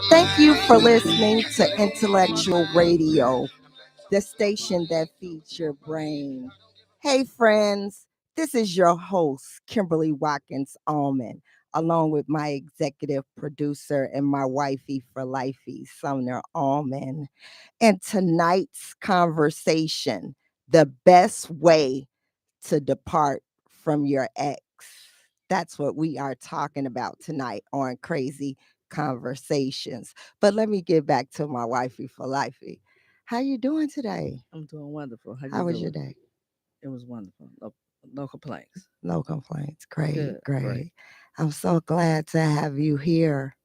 Thank you for listening to Intellectual Radio, the station that feeds your brain. Hey, friends, this is your host, Kimberly Watkins Allman, along with my executive producer and my wifey for lifey, Sumner Allman. And tonight's conversation, the best way to depart from your ex. That's what we are talking about tonight on Crazy Conversations. But let me get back to my wifey for lifey. How you doing today? I'm doing wonderful. How you How was your doing? day? It was wonderful. No complaints. No complaints. Great, Good, great. great. I'm so glad to have you here,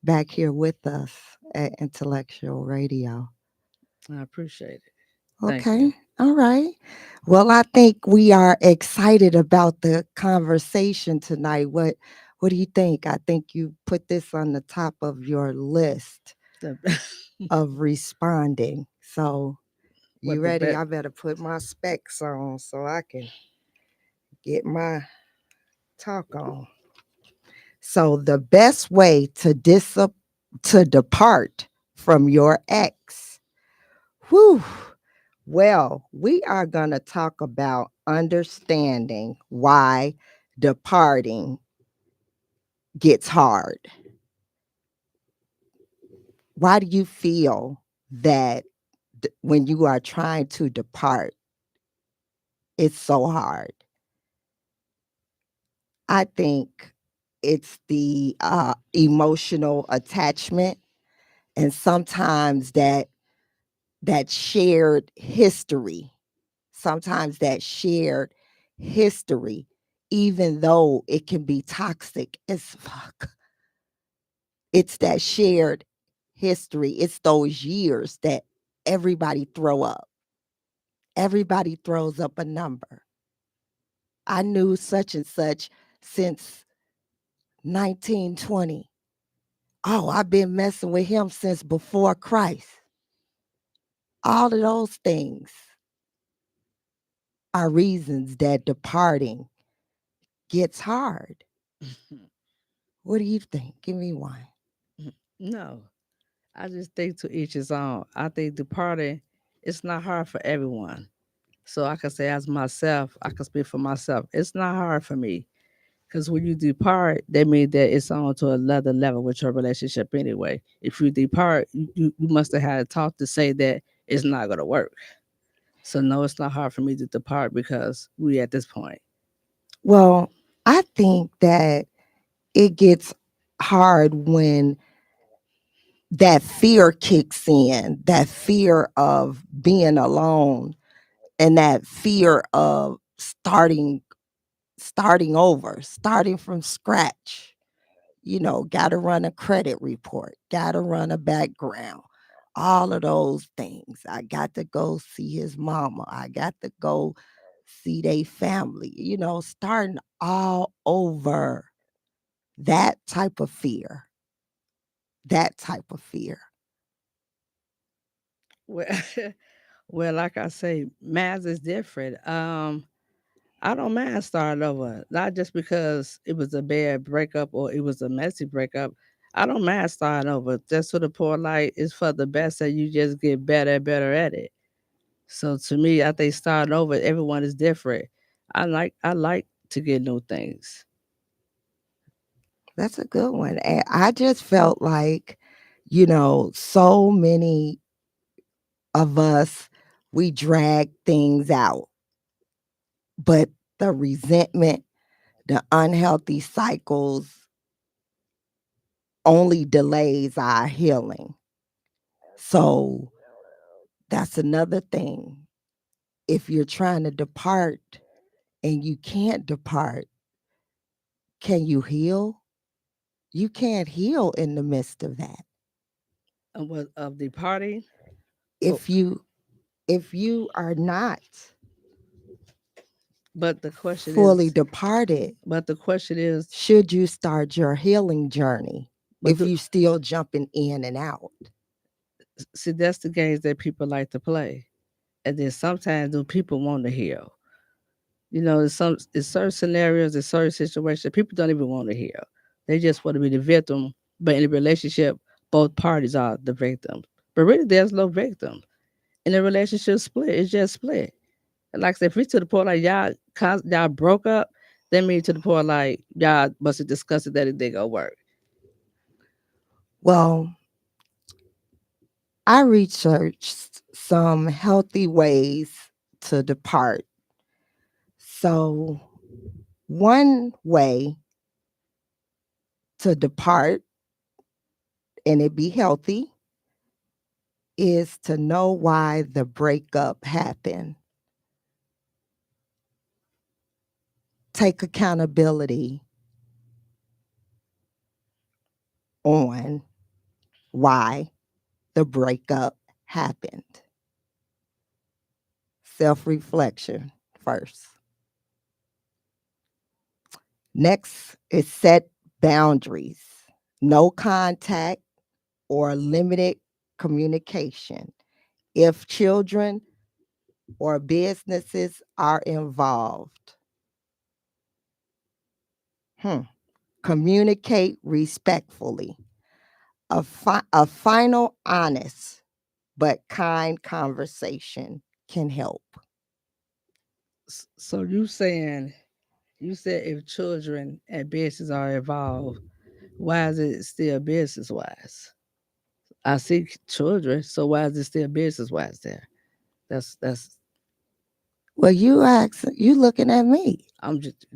back here with us at Intellectual Radio. I appreciate it. Thank you. Okay. All right. Well, I think we are excited about the conversation tonight. What do you think? I think you put this on the top of your list The, of responding. So, you what the ready? bet? I better put my specs on so I can get my talk on. So, the best way to depart from your ex. Whew. Well, we are going to talk about understanding why departing gets hard. Why do you feel that when you are trying to depart, it's so hard? I think it's the emotional attachment, and sometimes that shared history. Sometimes that shared history, even though it can be toxic as fuck, it's that shared history. It's those years that everybody throw up. Everybody throws up a number. I knew such and such since 1920. Oh, I've been messing with him since before Christ. All of those things are reasons that departing gets hard. What do you think? Give me one. No, I just think to each his own. I think departing, it's not hard for everyone. So I can say as myself, I can speak for myself. It's not hard for me. Because when you depart, that means that it's on to another level with your relationship anyway. If you depart, you must have had a talk to say that it's not going to work. So no, it's not hard for me to depart because we at this point. Well, I think that it gets hard when that fear kicks in, that fear of being alone and that fear of starting over, starting from scratch. Got to run a credit report, got to run a background, all of those things. I got to go see his mama. I got to go see their family, starting all over. That type of fear, that type of fear. Well, well, like I say, math is different. I don't mind starting over, not just because it was a bad breakup or it was a messy breakup. I don't mind starting over. Just to the point, like it's for the best, that you just get better and better at it. So to me, I think starting over, everyone is different. I like to get new things. That's a good one. And I just felt like, so many of us, we drag things out, but the resentment, the unhealthy cycles only delays our healing. So that's another thing. If you're trying to depart and you can't depart, can you heal? You can't heal in the midst of that. Of the party, oh, If you are not but the question fully is, departed, but the question is, should you start your healing journey but if the, you still jumping in and out? see, that's the games that people like to play, and then sometimes do people want to heal? It's certain scenarios, it's certain situations people don't even want to hear. They just want to be the victim. But in a relationship, both parties are the victims. But really, there's no victim. In a relationship split, it's just split. And like I said, if we to the point like y'all broke up, that means to the point like y'all must have discussed it that it didn't go work. Well, I researched some healthy ways to depart. So, one way to depart and it be healthy is to know why the breakup happened. Take accountability on why the breakup happened. Self reflection first. Next is set boundaries. No contact or limited communication. If children or businesses are involved, communicate respectfully. A final, honest, but kind conversation can help. So you said if children and business are involved, why is it still business wise? I see children, so why is it still business wise there? That's Well, you looking at me. I'm just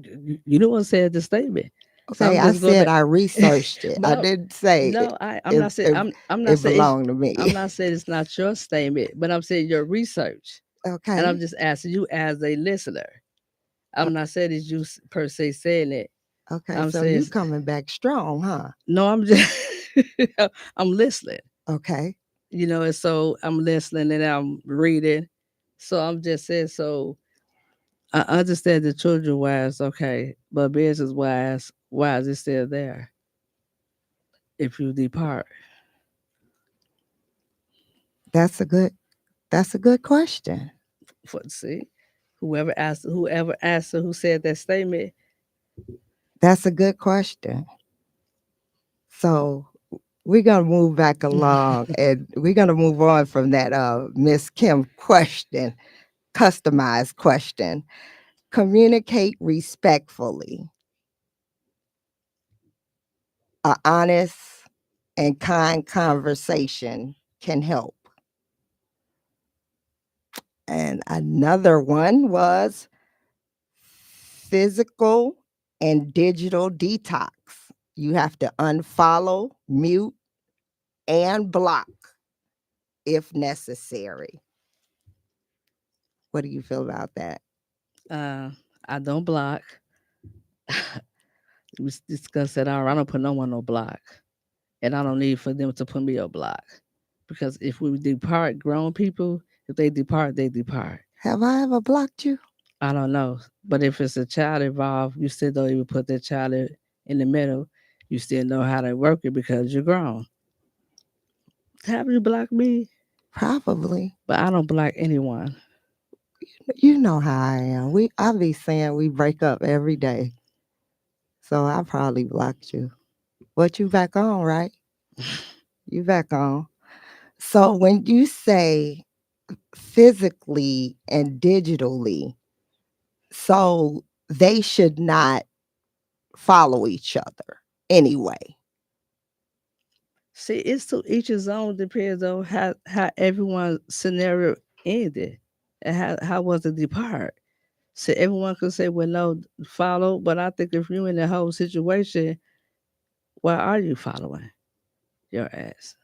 you know what said the statement. So Okay, I'm I just going said back. I researched it. But I didn't say no, I'm if, not saying if I'm not it saying it's belonged to me. I'm not saying it's not your statement, but I'm saying your research. And I'm Okay. just asking you as a listener. o- I'm not saying it's you per se saying it. Okay, I'm so saying you coming back strong, huh? no, I'm just I'm listening. Okay. And so I'm listening and I'm reading. So I'm just saying, so I understand the children wise, okay, but business wise, why is it still there if you depart? That's a good question. For see, whoever asked, who said that statement. That's a good question. So we're gonna move back along and we're gonna move on from that Miss Kim question, customized question. Communicate respectfully. A honest and kind conversation can help. And another one was physical and digital detox. You have to unfollow, mute, and block if necessary. What do you feel about that? uh, I don't block. We discussed that already. I don't put no one on block, and I don't need for them to put me on block because if we depart, grown people, if they depart, they depart. Have I ever blocked you? I don't know. But if it's a child involved, you still don't even put that child in the middle. You still know how to work it because you're grown. Have you blocked me? Probably. But I don't block anyone. You know how I am. I be saying we break up every day. So I probably blocked you. But you back on, right? You back on. So when you say physically and digitally, so they should not follow each other anyway. See, it's to each his own. Depends on how everyone's scenario ended and how was the depart. So everyone could say, well, no, follow. But I think if you're in the whole situation, why are you following your ass?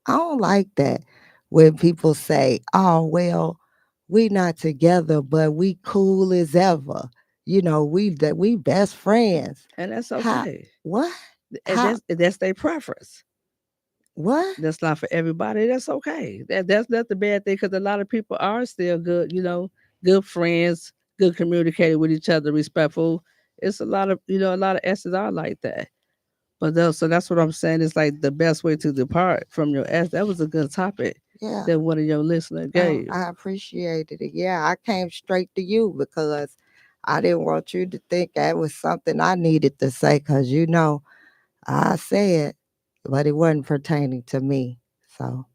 I don't like that when people say, "Oh, well, we not together, but we cool as ever." We best friends. And that's How okay. what? And How that's their preference. what? That's not for everybody. That's okay. That's not the bad thing because a lot of people are still good, good friends, good communicating with each other, respectful. It's a lot of S's are like that. But so that's what I'm saying. It's like the best way to depart from your S. That was a good topic Yeah. that one of your listeners gave. I appreciated it. Yeah, I came straight to you because I didn't want you to think that was something I needed to say because I said, but it wasn't pertaining to me. So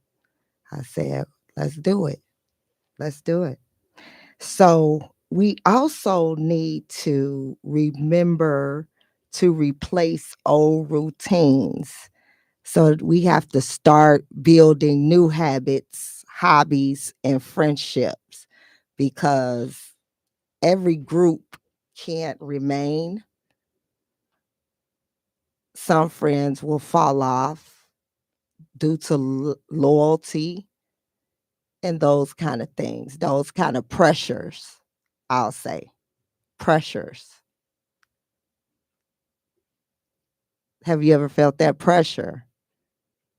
I said, let's do it. Let's do it. So we also need to remember to replace old routines. So we have to start building new habits, hobbies, and friendships because every group can't remain. Some friends will fall off due to loyalty and those kind of things, those kind of pressures, I'll say. Pressures. Have you ever felt that pressure?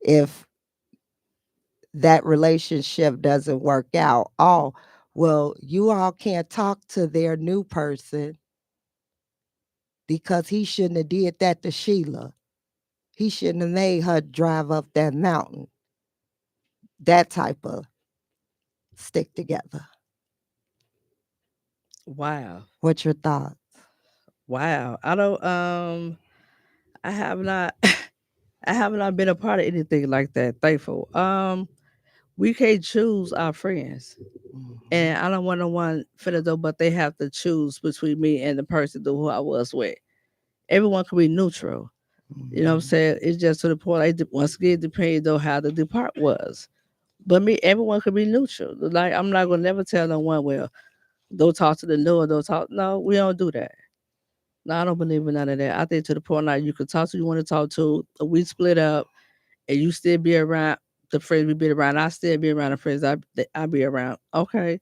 If that relationship doesn't work out, oh, well, you all can't talk to their new person because he shouldn't have did that to Sheila. He shouldn't have made her drive up that mountain. That type of stick together. Wow. What's your thoughts? Wow. I don't I have not I have not been a part of anything like that. Thankful. We can't choose our friends. Mhm. And I don't want no one finna do, but they have to choose between me and the person who I was with. Everyone can be neutral. You know what I'm Mhm. saying? It's just to the point. Once again, depending on how the depart was. But me, everyone could be neutral. Like I'm not gonna never tell no one, well, don't talk to the Lord, don't talk. No, we don't do that. No, I don't believe in none of that. I think to the point now you could talk to who you want to talk to. We split up, and you still be around the friends we be around. I still be around the friends I be around. Okay,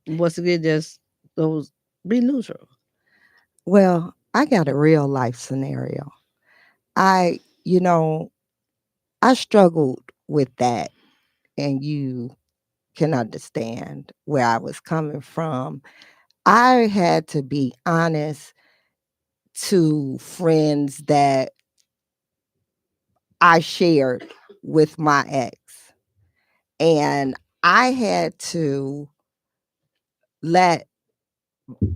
once again, just those be neutral. Well, I got a real life scenario. I, you know, I struggled with that, and you can understand where I was coming from. I had to be honest to friends that I shared with my ex. And I had to let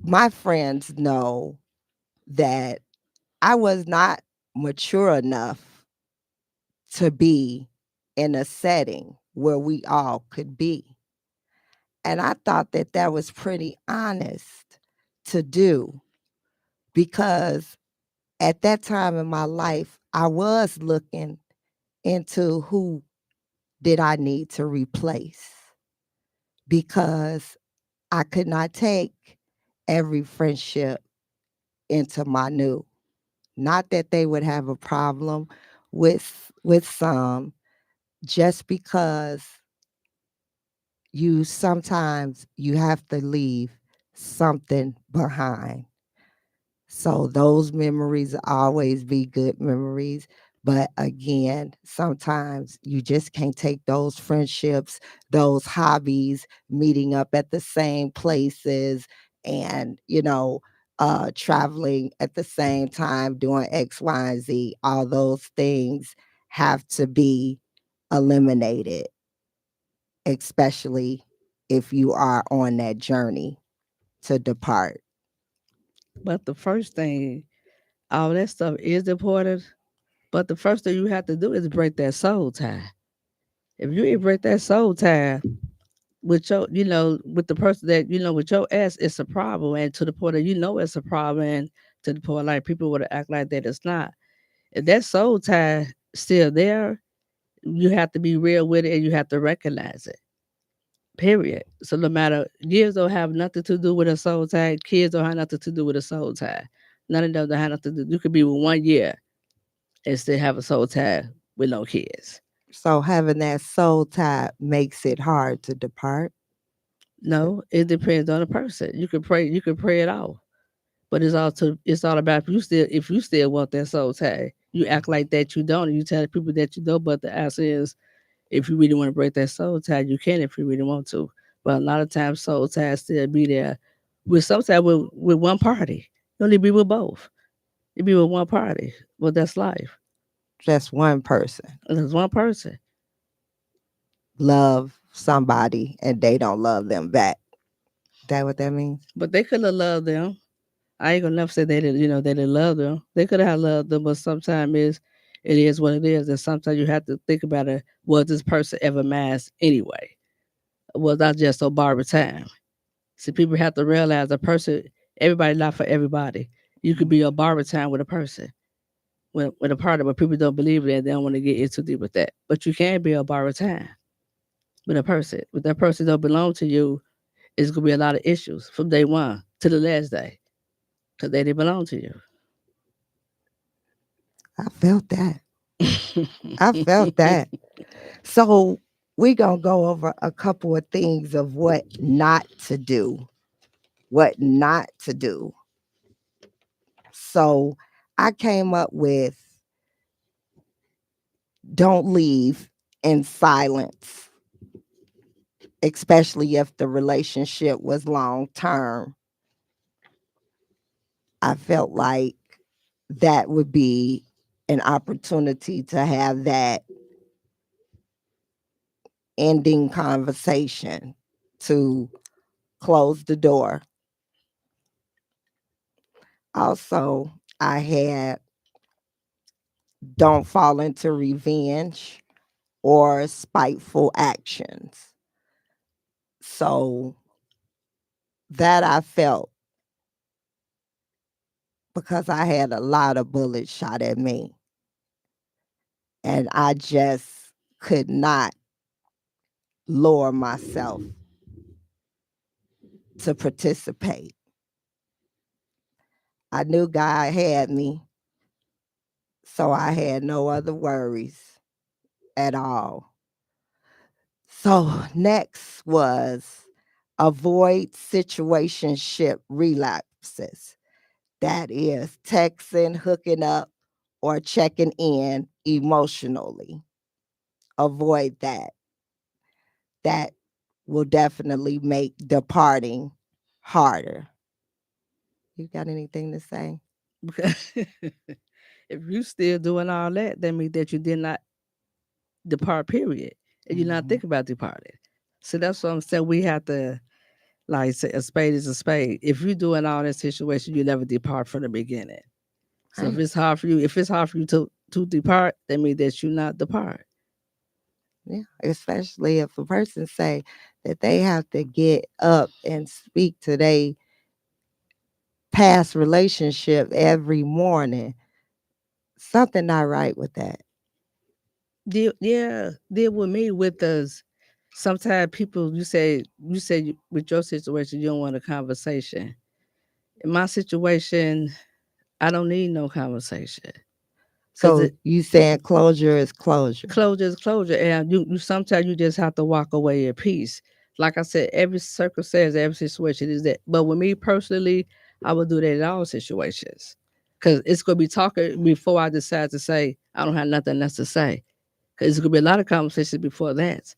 my friends know that I was not mature enough to be in a setting where we all could be. And I thought that that was pretty honest to do because at that time in my life, I was looking into who did I need to replace because I could not take every friendship into my new. Not that they would have a problem with some, just because you have to leave something behind. So those memories always be good memories. But again, sometimes you just can't take those friendships, those hobbies, meeting up at the same places and, traveling at the same time, doing X, Y, and Z. All those things have to be eliminated, especially if you are on that journey to depart. But the first thing, all that stuff is important. But the first thing you have to do is break that soul tie. If you ain't break that soul tie with your, with the person that with your ex, it's a problem, and to the point that it's a problem, and to the point like people would act like that it's not. If that soul tie still there, you have to be real with it and you have to recognize it. Period. So no matter years don't have nothing to do with a soul tie, kids don't have nothing to do with a soul tie. None of them don't have nothing to do. You could be with 1 year and still have a soul tie with no kids. So having that soul tie makes it hard to depart. No, it depends on the person. You can pray it off. But it's all about if you still want that soul tie. You act like that you don't, and you tell the people that you don't. But the answer is, if you really want to break that soul tie, you can if you really want to. But a lot of times, soul ties still be there. With sometimes with one party, you only be with both. You be with one party. Well, that's life. Just one person There's one person. love somebody and they don't love them back. that what that means? But they could have loved them. I ain't gonna never say they didn't, they didn't love them. They could have loved them, but sometimes it is what it is, and sometimes you have to think about it. Was this person ever masked anyway? Was I just so borrowed time? See, people have to realize a person, everybody not for everybody. You could be a borrowed time with a person, with a partner, but people don't believe it and they don't want to get into deep with that. But you can be a borrowed time with a person. If that person don't belong to you, it's gonna be a lot of issues from day one to the last day because they didn't belong to I felt that. you. I felt that. So we're going to go over a couple of things of what not to do. What not to do. So I came up with don't leave in silence, especially if the relationship was long term. I felt like that would be an opportunity to have that ending conversation, to close the door. Also, I had don't fall into revenge or spiteful actions. So that I felt because I had a lot of bullets shot at me and I just could not lower myself to participate. I knew God had me, so I had no other worries at all. So next was avoid situationship relapses. That is texting, hooking up, or checking in emotionally. Avoid that. That will definitely make departing harder. You got anything to say? Because if you still doing all that, that means that you did not depart, period. And you're not Mhm. thinking about departing. So that's what I'm saying. We have to, like, say a spade is a spade. If you're doing all that situation, you never depart from the beginning. So if Right. it's hard for you, to depart, that means that you not depart. Yeah. Especially if a person say that they have to get up and speak to their past relationship every morning. Something not right with that. Deal with me with us. Sometimes people, with your situation, you don't want a conversation. In my situation, I don't need no conversation because So you saying closure is closure. closure is closure, and you sometimes you just have to walk away in peace. Like I said, every circumstance, every situation is that. But with me personally, I would do that in all situations because it's gonna be talking before I decide to say I don't have nothing else to say. Because it's gonna be a lot of conversations before that.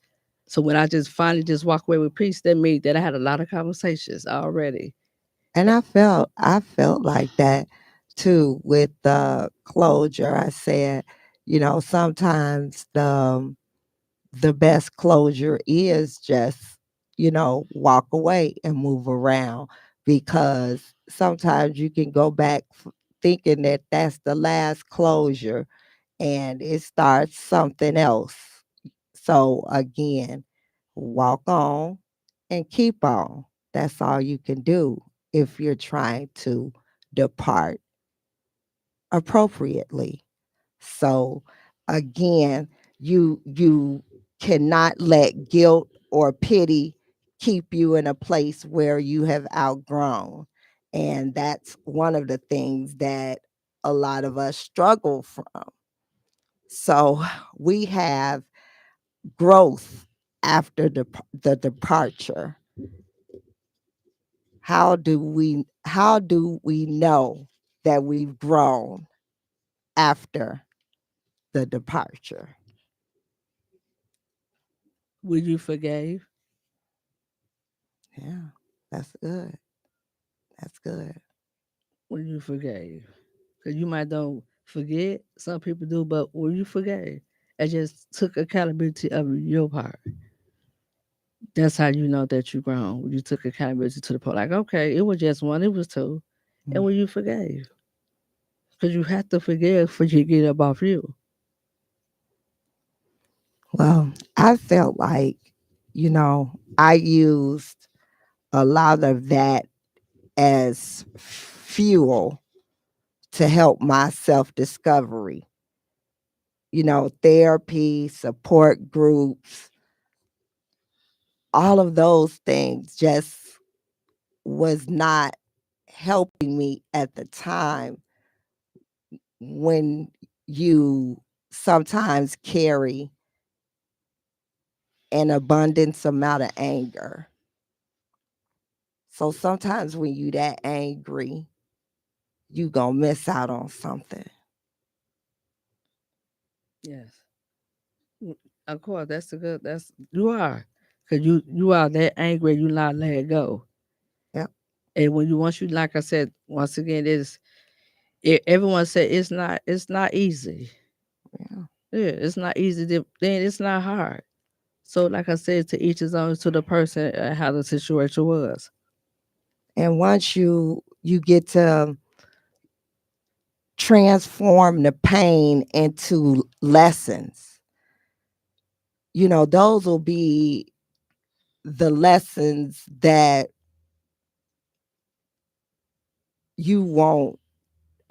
So when I just finally just walk away with peace, that means that I had a lot of conversations already. And I felt like that too with the closure. I said, sometimes the best closure is just, walk away and move around because sometimes you can go back thinking that that's the last closure and it starts something else. So again, walk on and keep on. That's all you can do if you're trying to depart appropriately. So again, you cannot let guilt or pity keep you in a place where you have outgrown. And that's one of the things that a lot of us struggle from. So we have growth after the departure. How do we know that we've grown after the departure? When you forgave, Yeah, that's good. That's good. when you forgave, because you might don't forget. Some people do, but when you forgave, I just took accountability of your part. That's how you know that you grown. When you took accountability to the point, like, okay, it was just one, it was two. And Mm. when you forgave, because you have to forgive for you to get up off you. Well, I felt like, I used a lot of that as fuel to help my self discovery. Therapy, support groups, all of those things just was not helping me at the time when you sometimes carry an abundance amount of anger. So sometimes when you that angry, you gonna miss out on something. Yes. Mm, of course, that's the good. That's you are, because you are that angry. You not let it go. Yep. And when you once you like I said once again, everyone said it's not easy. Yeah. Yeah, it's not easy. Then it's not hard. So like I said, to each his own. To the person how the situation was. And once you get to transform the pain into lessons, those will be the lessons that you won't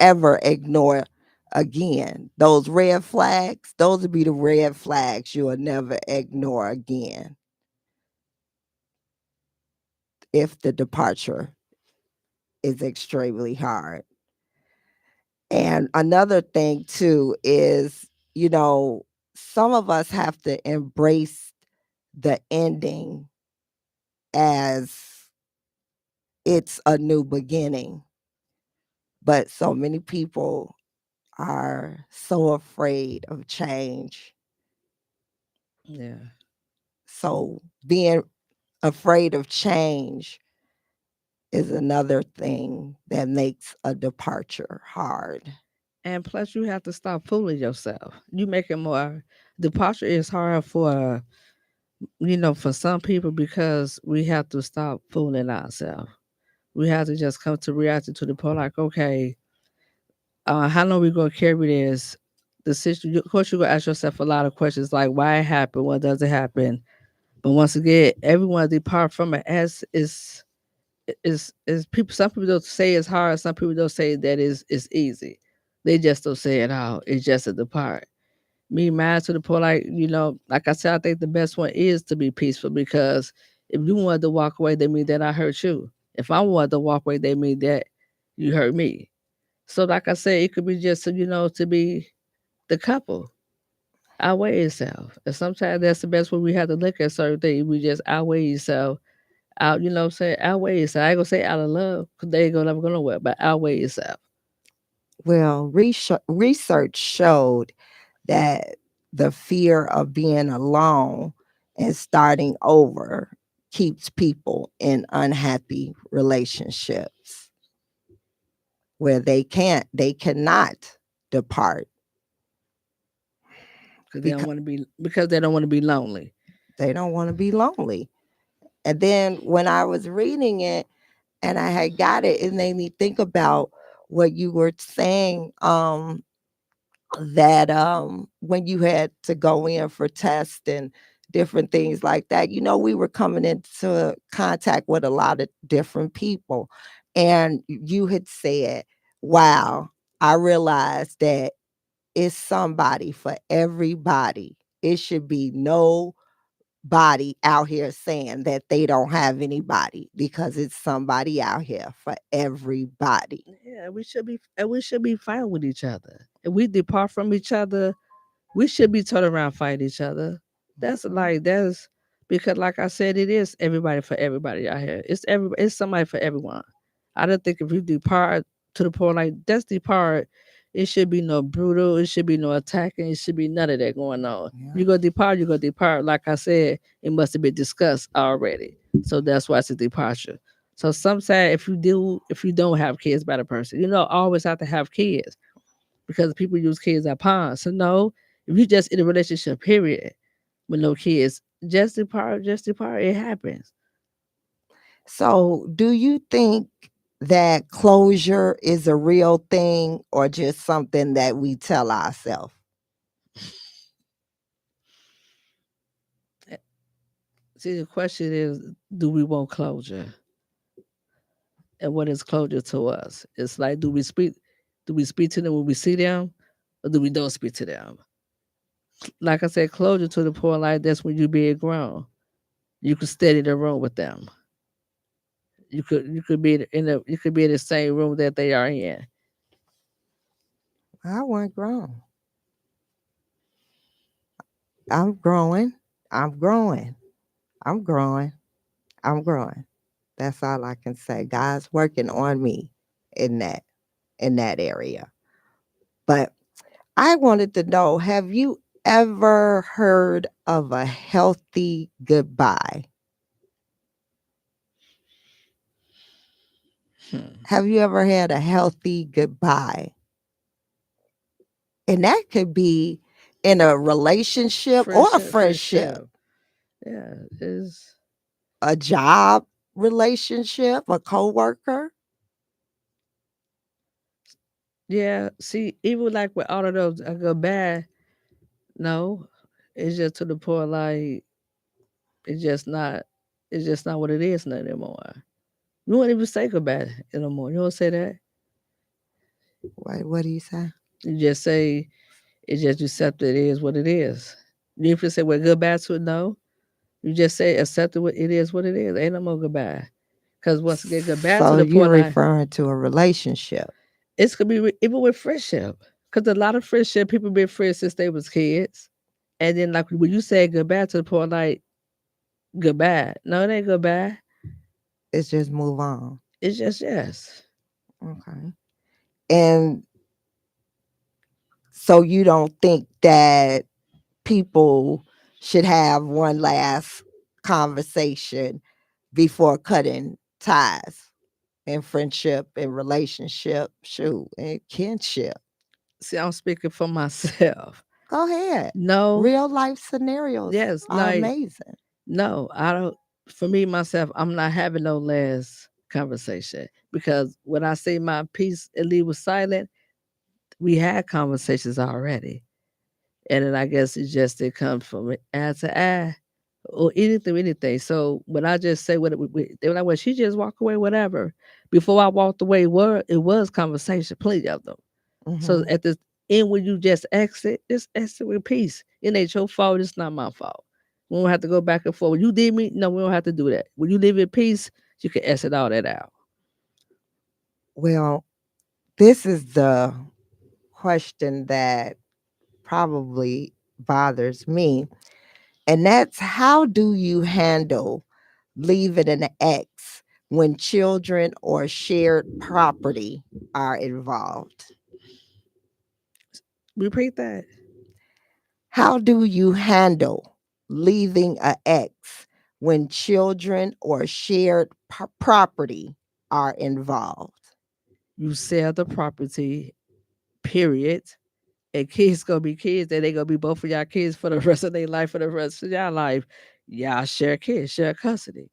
ever ignore again. Those red flags, those will be the red flags you will never ignore again if the departure is extremely hard. And another thing too is, some of us have to embrace the ending as it's a new beginning. But so many people are so afraid of change. Yeah. So being afraid of change is another thing that makes a departure hard. And plus, you have to stop fooling yourself. You make it more. Departure is hard for for some people because we have to stop fooling ourselves. We have to just come to reality to the point like, okay, how long we gonna carry this? The situation. Of course, you gonna ask yourself a lot of questions like, why it happened? What does it happen? But once again, everyone depart from it as is people. Some people don't say it's hard. Some people don't say that it's easy. They just don't say it out. It's just a depart. Me mad to the point like like I said, I think the best one is to be peaceful because if you wanted to walk away, that mean that I hurt you. If I wanted to walk away, they mean that you hurt me. So like I said, it could be just to be the couple outweigh itself. And sometimes that's the best way we have to look at certain things. We just outweigh yourself out, what I'm saying, outweigh yourself. I ain't gonna say out of love because they ain't gonna never gonna work, but outweigh yourself. Well, research showed that the fear of being alone and starting over keeps people in unhappy relationships where they cannot depart because Because they don't want to be lonely. they don't want to be lonely. And then when I was reading it and I had got it, it made me think about what you were saying, that when you had to go in for tests and different things like that, we were coming into contact with a lot of different people. And you had said, wow, I realized that it's somebody for everybody. It should be no body out here saying that they don't have anybody because it's somebody out here for everybody. Yeah, we should be fine with each other. If we depart from each other, we should be turning around fight each other. That's because like I said, it is everybody for everybody out here. It's somebody for everyone. I don't think if you depart to the point like that's depart, it should be no brutal, it should be no attacking, it should be none of that going on. Yeah. You go depart. Like I said, it must have been discussed already. So that's why it's a departure. So sometimes if you don't have kids by the person, always have to have kids because people use kids as pawns. So no, if you just in a relationship, period, with no kids. Just depart, just depart. It happens. So, do you think that closure is a real thing or just something that we tell ourselves? Eh, See, the question is, do we want closure? And what is closure to us? It's like, do we speak to them when we see them, or do we don't speak to them? Like I said, closure to the point like that's when you being grown. You could stay in the room with them. You could be in the you could be in the same room that they are in. I wasn't grown. I'm growing. I'm growing. I'm growing. I'm growing. That's all I can say. God's working on me in that area. But I wanted to know, have you ever heard of a healthy goodbye? Hmm. Have you ever had a healthy goodbye? And that could be in a relationship or a friendship, Friendship. Yeah, is a job relationship, a coworker. yeah. See, even like with all of those, I go bad. No, it's just to the point like it's just not. It's just not what it is no anymore. You won't even say goodbye anymore. You don't say that. What do you say? You just say it's just you accept it is what it is. You even say well goodbye to it. No, you just say accept it. It is what it is. Ain't no more goodbye. Because once again, goodbye to So the you're point like referring to a relationship. it's gonna be even with friendship. Because a lot of friendship people been friends since they was kids, and then like when you say goodbye to the point like goodbye, no, it ain't goodbye. It's just move on. It's just yes. Okay. And so you don't think that people should have one last conversation before cutting ties in friendship and relationship, shoot, and kinship. See, I'm speaking for myself. Go ahead. No, Real life scenarios yes, are like amazing. no, I don't. For me myself, I'm not having no last conversation because when I say my piece and leave was silent, we had conversations already, and then I guess it just it comes from eye to eye or anything. So when I just say what they were like, well, she just walk away, whatever. Before I walked away, it was conversation, plenty of them. So Hmm. at the end, when you just exit with peace. It ain't your fault. It's not my fault. We don't have to go back and forth. When you did me, no, we don't have to do that. When you live in peace, you can exit all that out. Well, this is the question that probably bothers me. And that's, how do you handle leaving an ex when children or shared property are involved? Repeat that. How do you handle leaving an ex when children or shared property are involved? You sell the property, period. And kids gonna be kids, and they gonna be both of y'all kids for the rest of their life, for the rest of y'all life. Y'all share kids, share custody.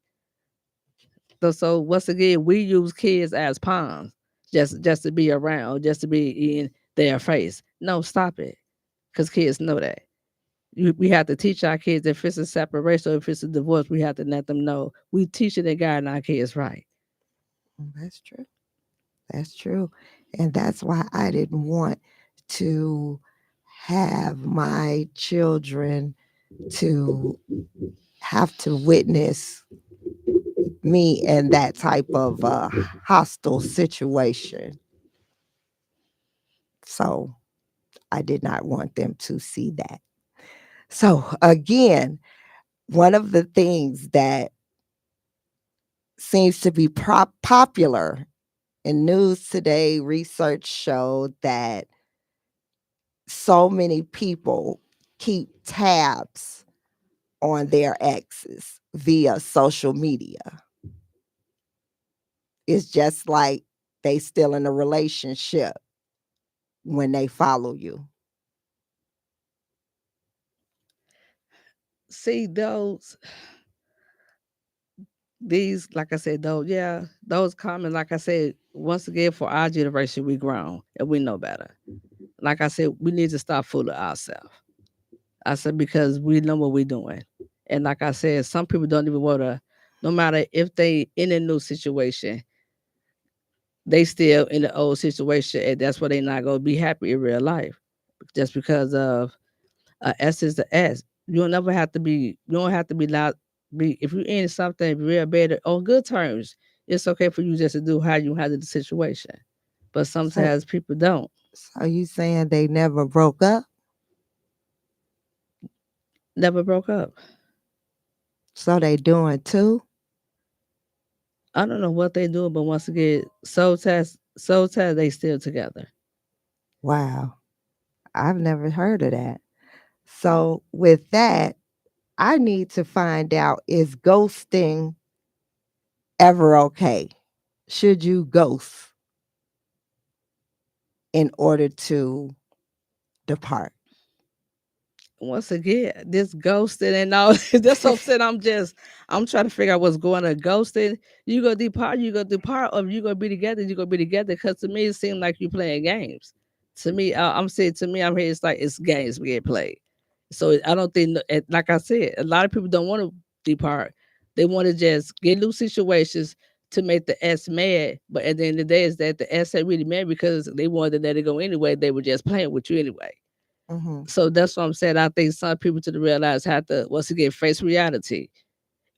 So once again, we use kids as pawns, just to be around, just to be in their face. No, stop it, because kids know that. We have to teach our kids if it's a separation or if it's a divorce, we have to let them know we teaching and guiding our kids right. That's true. That's true. And that's why I didn't want to have my children to have to witness me in that type of hostile situation. So I did not want them to see that. So again, one of the things that seems to be popular in news today, research showed that so many people keep tabs on their exes via social media. It's just like they still in a relationship when they follow you. See those these like I said, those yeah, those comments, like I said, once again for our generation, we grown and we know better. Like I said, we need to stop fooling ourselves. I said because we know what we're doing. And like I said, some people don't even want to, no matter if they in a new situation, they still in the old situation, and that's why they not gonna be happy in real life. Just because of S is the S. You don't never have to be. You don't have to be loud. Be if you in something real bad on good terms. It's okay for you just to do how you handle the situation. But So, sometimes people don't. so you saying they never broke up? Never broke up. So they doing too? I don't know what they do, but once again, soul test, they still together. Wow. I've never heard of that. So with that, I need to find out, is ghosting ever okay? Should you ghost in order to depart? Once again, this ghosting and all that's what I'm saying. I'm trying to figure out what's going on. Ghosting, you gonna depart, or you gonna be together, you gonna be together. Cause to me it seems like you playing games. To me, I'm saying to me, I'm here, it's like it's games being played. So I don't think like I said, a lot of people don't want to depart. They want to just get new situations to make the S mad. But at the end of the day, is that the S ain't really mad because they wanted to let it go anyway. They were just playing with you anyway. Hmm. So that's what I'm saying. I think some people to the realize have to once again face reality,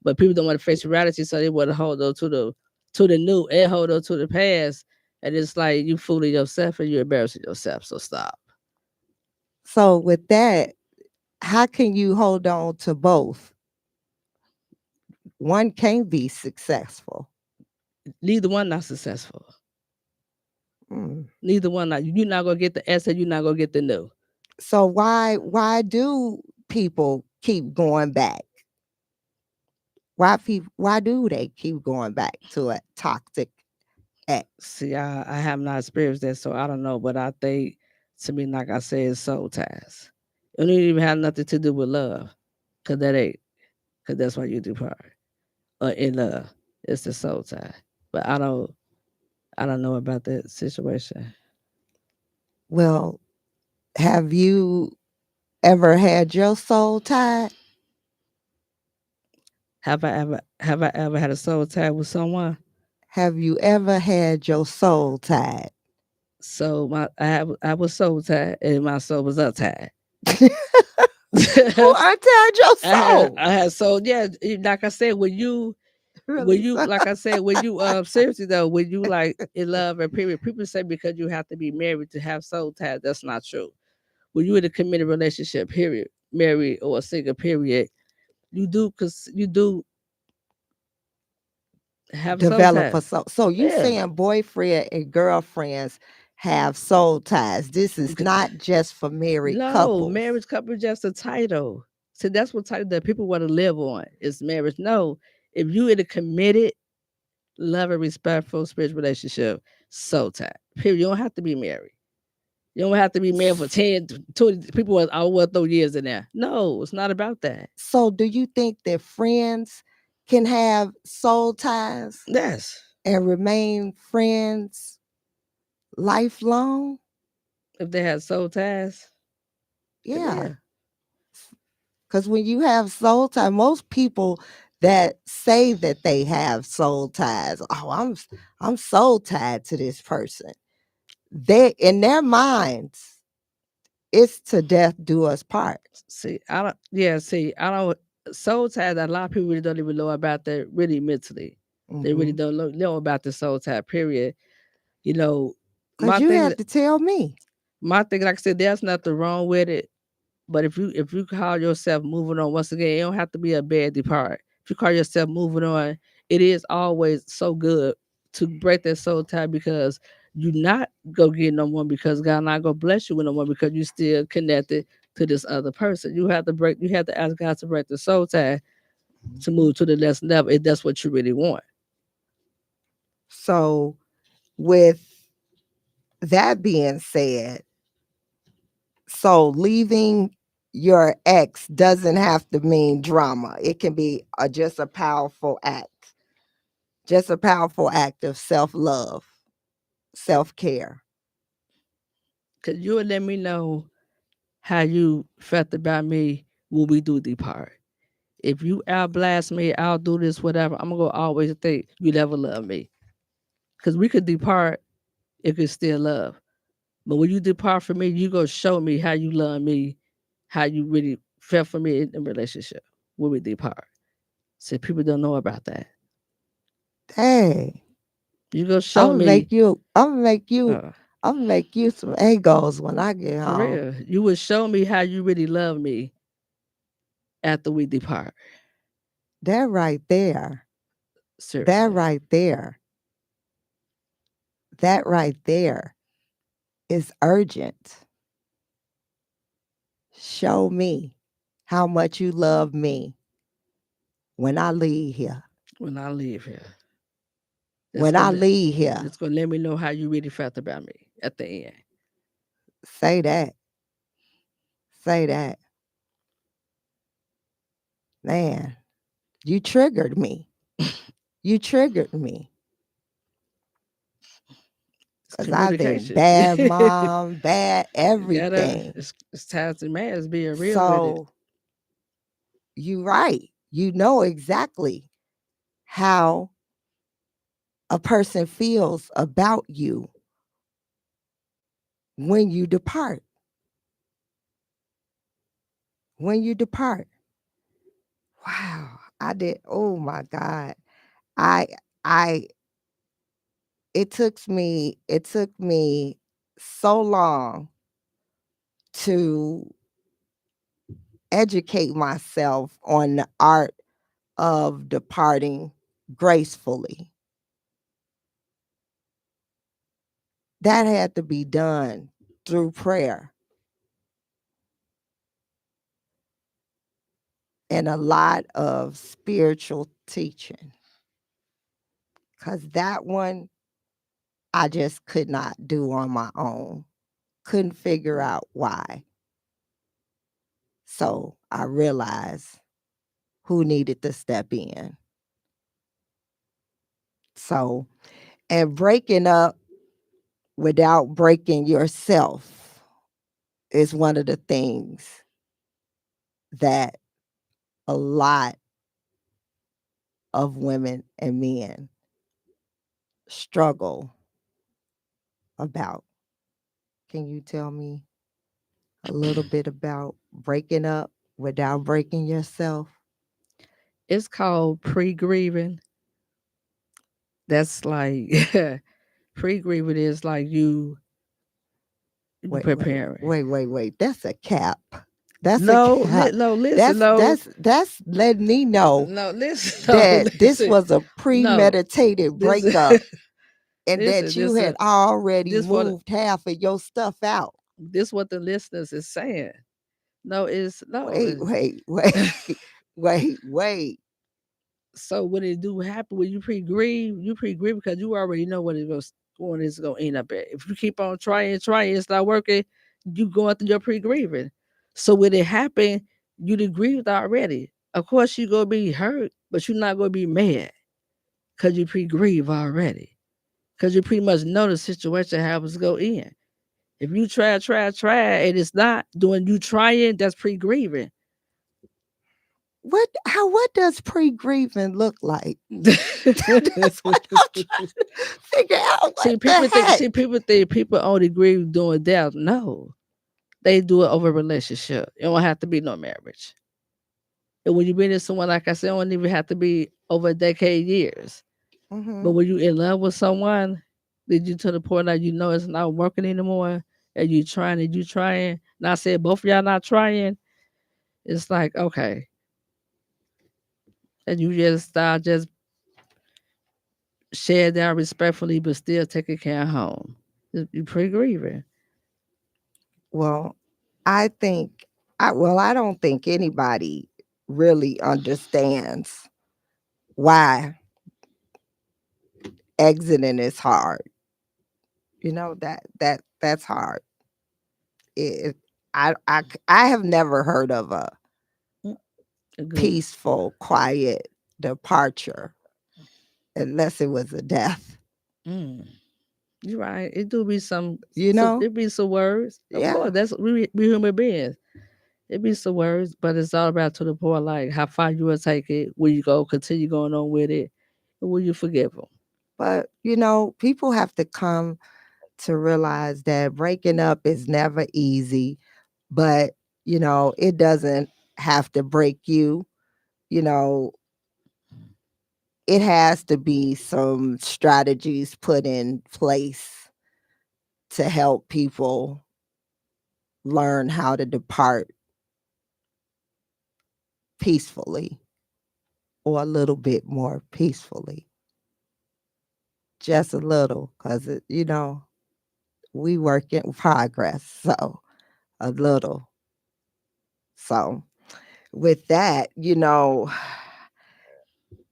but people don't want to face reality, so they want to hold on to the new and hold on to the past, and it's like you fooling yourself and you're embarrassing yourself. So stop. So with that, how can you hold on to both? One can't be successful. Neither one not successful. Mm. Neither one not. You're not gonna get the S and you're not gonna get the new. So why do people keep going back? Why do they keep going back to a toxic ex? See, I have not experienced that, so I don't know. But I think to me, like I said, it's soul ties. It don't even have nothing to do with love, cause that ain't, cause that's why you depart. Or in love. It's the soul tie. But I don't know about that situation. Well, have you ever had your soul tied? Have I ever had a soul tie with someone? Have you ever had your soul tied? So I was soul tied and my soul was untied. Who untied your soul? I had so yeah, like I said, when Really? you like I said, when you seriously though, when you like in love and period, people say because you have to be married to have soul ties. That's not true. When you're in a committed relationship, period, married or a single period, you do because you do have soul Develop ties. a soul. So you Yeah. saying boyfriend and girlfriends have soul ties. This is Bec- not just for married No, couples. marriage couple is just a title. See, that's what title that people want to live on is marriage. No, if you in a committed, loving, respectful, spiritual relationship, soul tie. Period. You don't have to be married. You don't have to be married for 10, 20 people. I will throw years in there. No, it's not about that. So do you think that friends can have soul ties Yes. and remain friends lifelong? If they had soul ties, Yeah. yeah. Because when you have soul ties, most people that say that they have soul ties, oh, I'm soul tied to this person. They in their minds, it's to death do us part. See, I don't. Yeah, see, I don't. Soul ties. A lot of people really don't even know about that. Really mentally, they really Hmm. don't know about the soul tie. Period. You know, Cause my you thing. have to tell me. My thing, like I said, there's nothing wrong with it. But if you call yourself moving on, once again, it don't have to be a bad depart. If you call yourself moving on, it is always so good to break that soul tie because you not go get no one because God not gonna bless you with no one because you still connected to this other person. You have to ask God to break the soul tie to Mhm. move to the next level if that's what you really want. So, with that being said, so leaving your ex doesn't have to mean drama. It can be just a powerful act, just a powerful act of self-love, self-care. Cause you would let me know how you felt about me when we do depart. If you outblast me, I'll do this, whatever. I'm gonna always think you never love me. Cause we could depart, it could still love. But when you depart from me, you go show me how you love me, how you really felt for me in the relationship when we depart. So people don't know about that. Hey, You go I'm show gonna me, make you. I'm gonna make you. uh, I'm gonna make you some egos when I get for home. real. You would show me how you really love me after we depart. That right there. That Seriously. right there. That right there is urgent. Show me how much you love me when I leave here. When I leave here, that's When I gonna leave here, it's gonna let me know how you really felt about me at the end. say that. Say that. Man, you triggered me. You triggered me. It's Because I've been communication. bad mom, bad You gotta everything. it's time to man, it's being real with it. So you right. You know exactly how a person feels about you when you depart. When you depart. Wow. I did. Oh my God. I I it took me so long to educate myself on the art of departing gracefully. That had to be done through prayer and a lot of spiritual teaching. Cause that one I just could not do on my own. Couldn't figure out why. So I realized who needed to step in. So, and breaking up without breaking yourself is one of the things that a lot of women and men struggle about. Can you tell me a little bit about breaking up without breaking yourself? It's called pre-grieving. That's like pre-grieving is like you Wait, wait, preparing. wait, wait, wait. That's a cap. That's a No, cap. no, listen, That's no, that's that's letting me know no, listen, no, that this listen, was a no, premeditated this, breakup and listen, that you had this, already this what moved half of your stuff out. this what the listeners is saying. No, it's no. Wait, wait, wait, wait. So when it do happen, when you pre-grieve because you already know what it's gonna end up at. If you keep on trying, it's not working, you going through your pre-grieving. So when it happen, you done grieved already. Of course you gonna be hurt, but you're not gonna be mad because you pre-grieve already. Because you pretty much know the situation how it's go in. If you try, and it's not doing you trying, that's pre-grieving. What does pre-grieving look like? That's what I'm trying to figure out. What the See, heck? people think people only grieve doing death. No, they do it over a relationship. It don't have to be no marriage. And when you been in someone, like I said, it don't even have to be over a decade, years. But Hmm. when you in love with someone, did you to the point that you know it's not working anymore, and you trying. Not saying both of y'all not trying. It's like okay, and you just start just share down respectfully, but still taking care of home. You pre grieving. Well, I think I don't think anybody really understands why exiting is hard. You know that's hard. It I have never heard of a Mm, good. peaceful, quiet departure unless it was a death. Mm. You're right. It do be some, You so know? it be some words. Of Yeah. course, that's we human beings. It be some words, but it's all about to the point like how far you will take it, where you go, continue going on with it, and will you forgive them? But people have to come to realize that breaking up is never easy, but it doesn't have to break you. You know, it has to be some strategies put in place to help people learn how to depart peacefully or a little bit more peacefully. Just a little, because we work in progress. So a little. So with that,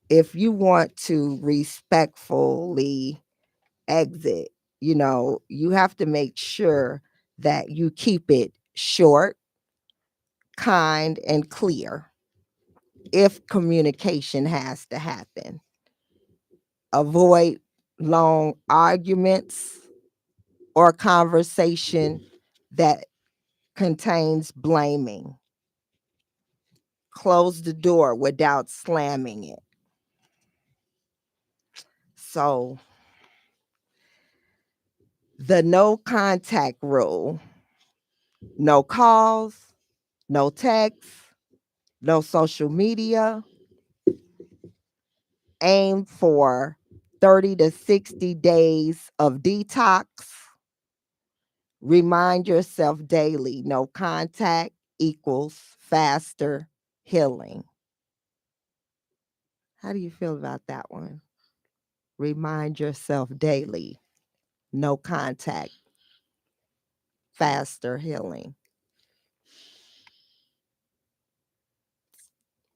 if you want to respectfully exit, you have to make sure that you keep it short, kind, and clear if communication has to happen. Avoid long arguments or conversation that contains blaming. Close the door without slamming it. So, the no contact rule: no calls, no texts, no social media. Aim for 30 to 60 days of detox. Remind yourself daily: no contact equals faster healing. How do you feel about that one? Remind yourself daily: no contact, faster healing.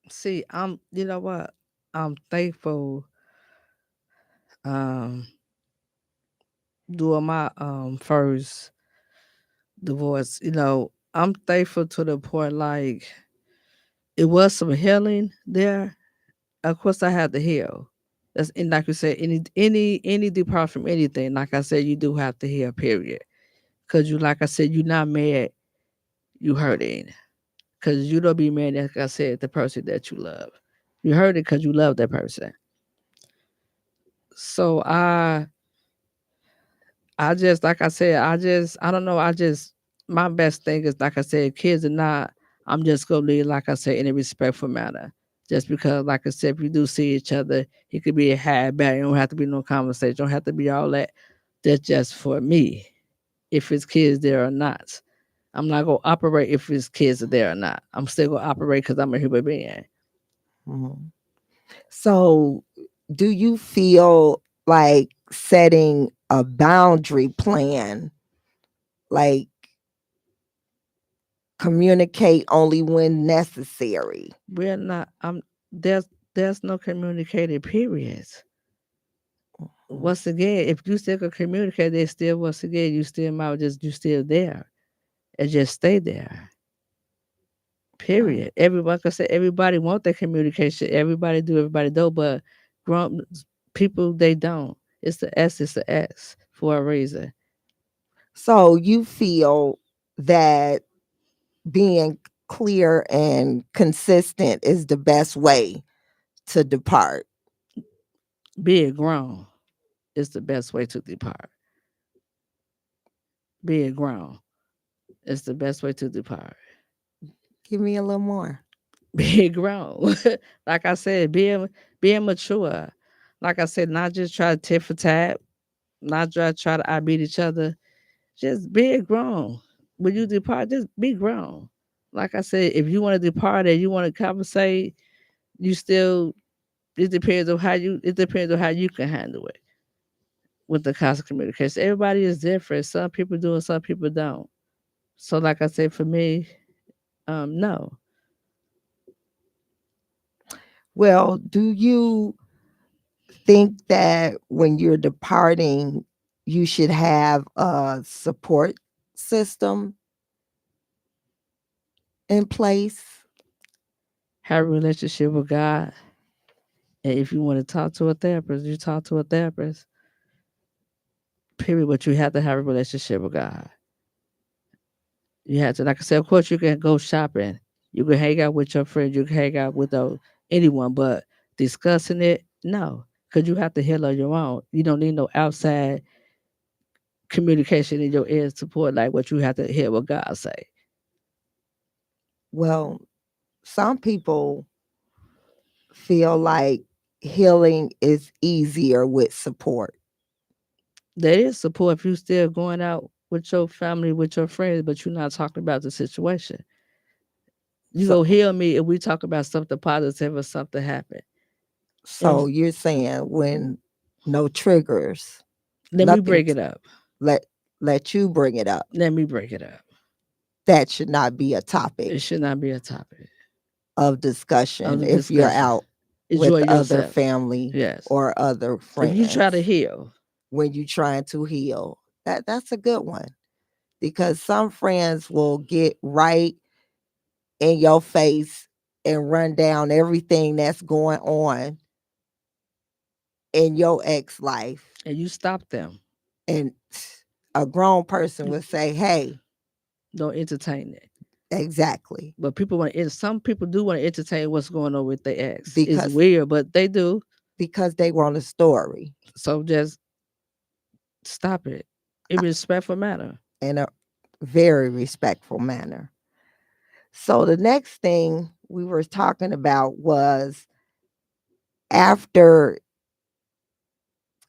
See, you know what? I'm thankful um doing my first divorce. I'm thankful to the point like it was some healing there. Of course I had to heal. That's, and like you said, any depart from anything, like I said, you do have to heal, period. Cause you, like I said, you're not mad, you hurting. Cause you don't be mad, like I said, the person that you love. You hurt it because you love that person. So I just, like I said, I don't know. My best thing is, like I said, kids are not. I'm just gonna leave, like I said, in a respectful manner. Just because, like I said, if you do see each other, it could be a high bad. It don't have to be no conversation. Don't have to be all that. That's just for me. If it's kids there or not, I'm not gonna operate if it's kids are there or not. I'm still gonna operate because I'm a human being. Mhm. So, do you feel like setting a boundary plan, like communicate only when necessary? We're not. There's no communicated periods. Mhm. Once again, if you still can communicate, they still, once again, you still might just, you still there and just stay there. Oh. Period. Everyone can say everybody want that communication. Everybody do, everybody do, but grown people, they don't. It's the S, it's the X for a reason. So, you feel that being clear and consistent is the best way to depart. Being grown is the best way to depart. Being grown is the best way to depart. Give me a little more. Being grown. Like I said, being mature. Like I said, not just try to tit for tat, not try to outbeat each other. Just be grown. When you depart, just be grown. Like I said, if you want to depart and you want to conversate, you still, it depends on how you can handle it with the constant communication. Everybody is different. Some people do and some people don't. So like I said, for me, no. Well, do you think that when you're departing, you should have a support system? in place? Have a relationship with God. And if you want to talk to a therapist, you talk to a therapist. Period. But you have to have a relationship with God. You have to, like I said, of course, you can go shopping. You can hang out with your friends. You can hang out with anyone. But discussing it, no. Because you have to heal on your own. You don't need no outside communication in your ear support like what you have to hear what God say. Well, some people feel like healing is easier with support. There is support if you still going out with your family, with your friends, but you're not talking about the situation. You So, go heal me if we talk about something positive or something happened. so And you're saying when no triggers, let me nothing break it up. let let you bring it up. Let me break it up. That should not be a It topic should not be a topic of of discussion the if you're discussion. out with Enjoy other yourself. family Yes. or other If you try to friends heal, when you're trying to heal. That's a good one because some friends will get right in your face and run down everything that's going on in your ex life. and you stop them, And a grown person would say, hey, don't entertain it. exactly. But people want some people do want to entertain what's going on with their ex. It's Because weird, but they do. because they want a story So just stop it in respectful manner. in a very respectful manner. So the next thing we were talking about was after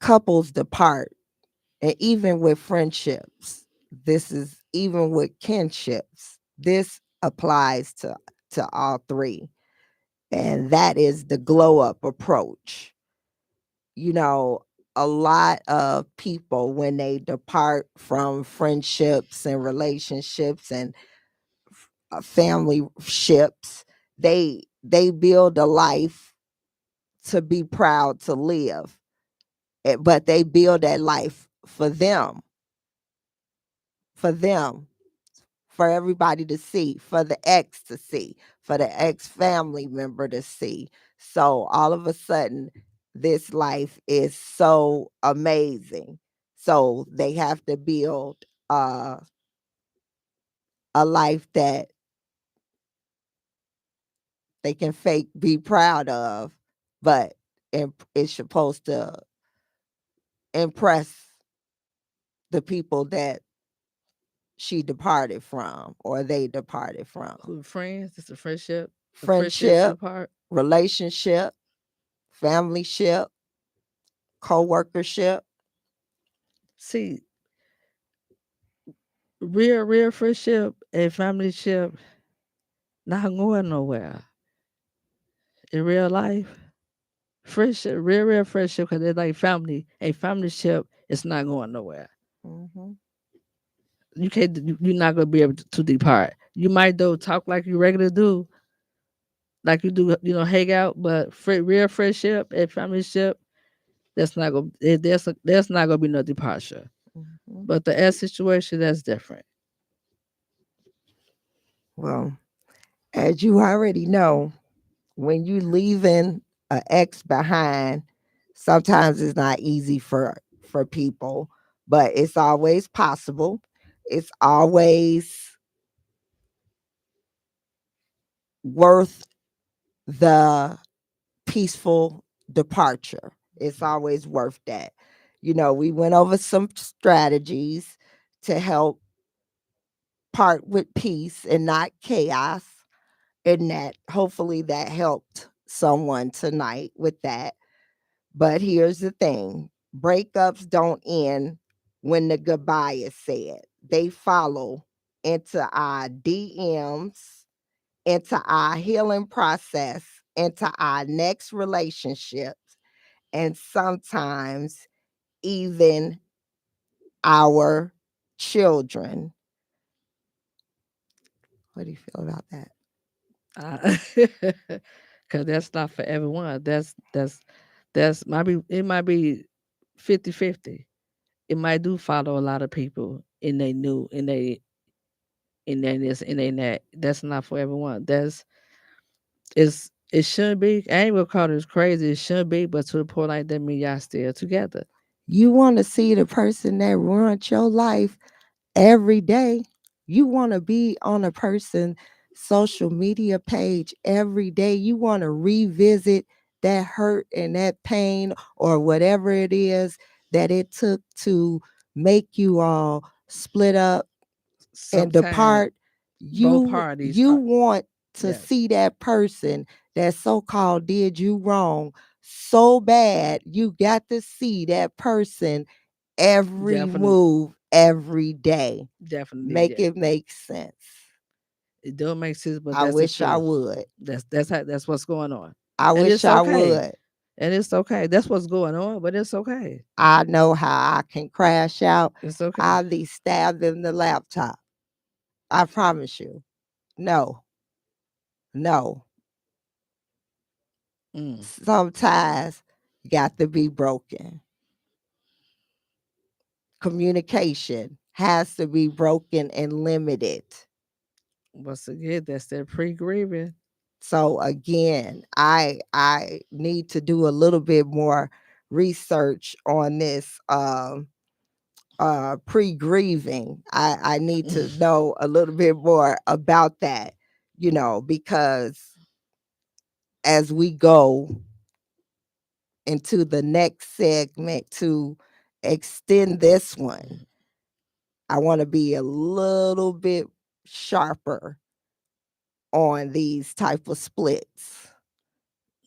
couples depart, and even with friendships, this is even with kinships, this applies to all three. And that is the glow up approach. You know, a lot of people when they depart from friendships and relationships and family ships, they build a life to be proud to live. But they build that life for them, for everybody to see, for the ex to see, for the ex family member to see. So all of a sudden, this life is so amazing. So they have to build uh, a life that they can fake be proud of, but it's supposed to impress the people that she departed from or they departed from. Who friends? It's a friendship. The friendship Friendship, depart. relationship, family ship, co-workership. See, real friendship and family ship not going nowhere in real life. Friendship, real friendship, because they're like family. A family ship is not going nowhere. Mm-hmm. You can't. You're not gonna be able to depart. You might though talk like you regular do, like you do. Hang out, but real friendship and family ship, that's not gonna. There's not gonna be no departure. Mm-hmm. But the S situation, that's different. Well, as you already know, when you leaving an ex behind, sometimes it's not easy for people, but it's always possible. It's always worth the peaceful departure. It's always worth that. We went over some strategies to help part with peace and not chaos. And that hopefully that helped someone tonight with that. But here's the thing, breakups don't end when the goodbye is said, they follow into our DMs, into our healing process, into our next relationships, and sometimes even our children. What do you feel about that? Because that's not for everyone. That's might be it might be 50-50. It might do follow a lot of people in they new in they and then this and then that. That's not for everyone. It shouldn't be. I ain't gonna call this crazy. It shouldn't be, but to the point like that mean y'all still together. You want to see the person that ruined your life every day. You want to be on a person's social media page every day. You want to revisit that hurt and that pain or whatever it is that it took to make you all split up and Sometimes depart. both you parties you are want to yes, see that person that so-called did you wrong so bad. You got to see that person every definitely, move every day. definitely, Make yeah. it make sense. It don't make sense, but I that's the wish I truth. would. That's what's going on, I and wish it's I okay, would. and it's okay. That's what's going on, but it's okay. I know how I can crash out. It's okay. I'll be stabbed in the laptop. I promise you. No, no. Mm. Sometimes got to be broken. Communication has to be broken and limited. Once again, that's that pre-grieving. So again, I need to do a little bit more research on this pre-grieving. I need to know a little bit more about that, because as we go into the next segment to extend this one, I want to be a little bit sharper on these type of splits.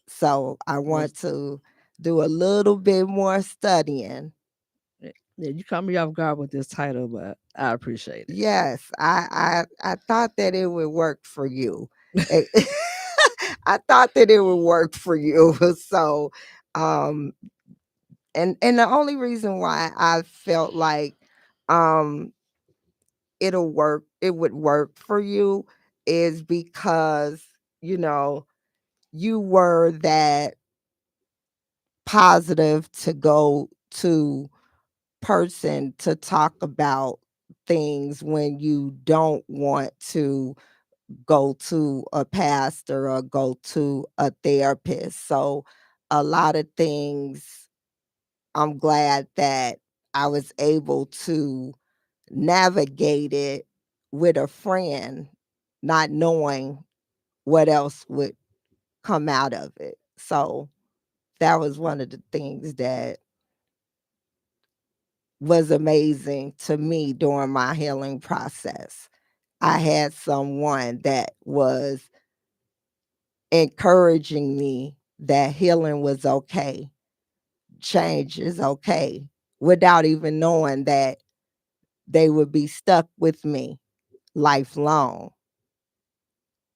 So I Was want to do a little bit more studying. yeah, you caught me off guard with this title, but I appreciate Yes, I thought that it would work for you. Eh, I thought that it would work for you. So um and the only reason why I felt like um it would work for you is because, you know, you were that positive to go to person to talk about things when you don't want to go to a pastor or go to a therapist. So a lot of things I'm glad that I was able to navigate it with a friend, not knowing what else would come out of it. So that was one of the things that was amazing to me during my healing process. I had someone that was encouraging me that healing was okay, change is okay, without even knowing that they would be stuck with me lifelong.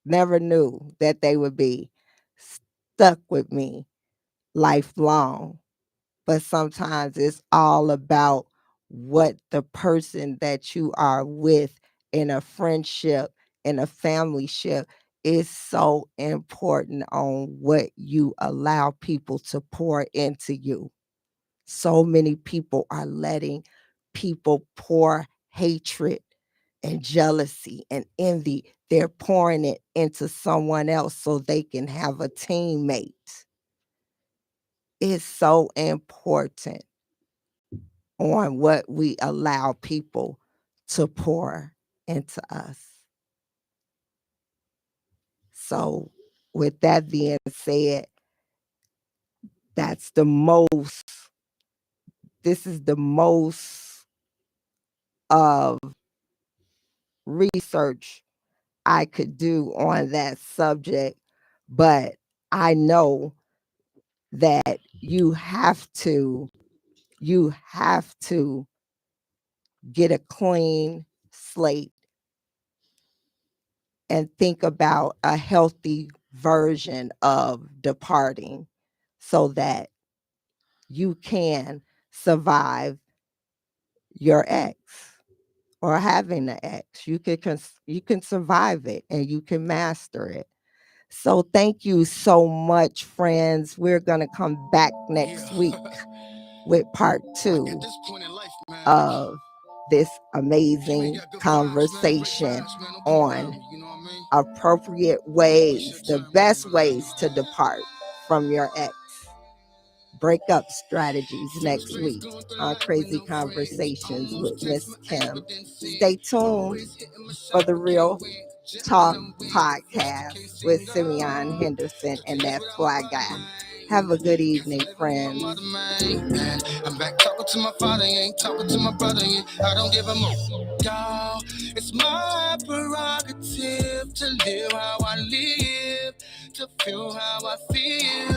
Never knew that they would be stuck with me lifelong. But sometimes it's all about what the person that you are with in a friendship, in a family ship, is so important on what you allow people to pour into you. So many people are letting people pour hatred and jealousy and envy. They're pouring it into someone else so they can have a teammate. It's so important on what we allow people to pour into us. So, with that being said, that's the most, this is the most of research I could do on that subject. But I know that you have to get a clean slate and think about a healthy version of departing so that you can survive your ex or having an ex. You can survive it and you can master it. So thank you so much, friends. We're gonna come back next week with part two of this amazing conversation on appropriate ways, the best ways to depart from your ex. Breakup strategies next week on Crazy Conversations with Miss Kim. Stay tuned for the Real Talk podcast with Simeon Henderson and that fly guy. Have a good evening, friends. I'm back talking to my father, ain't talking to my brother. I don't give a y'all. It's my prerogative to live how I live, to feel how I feel.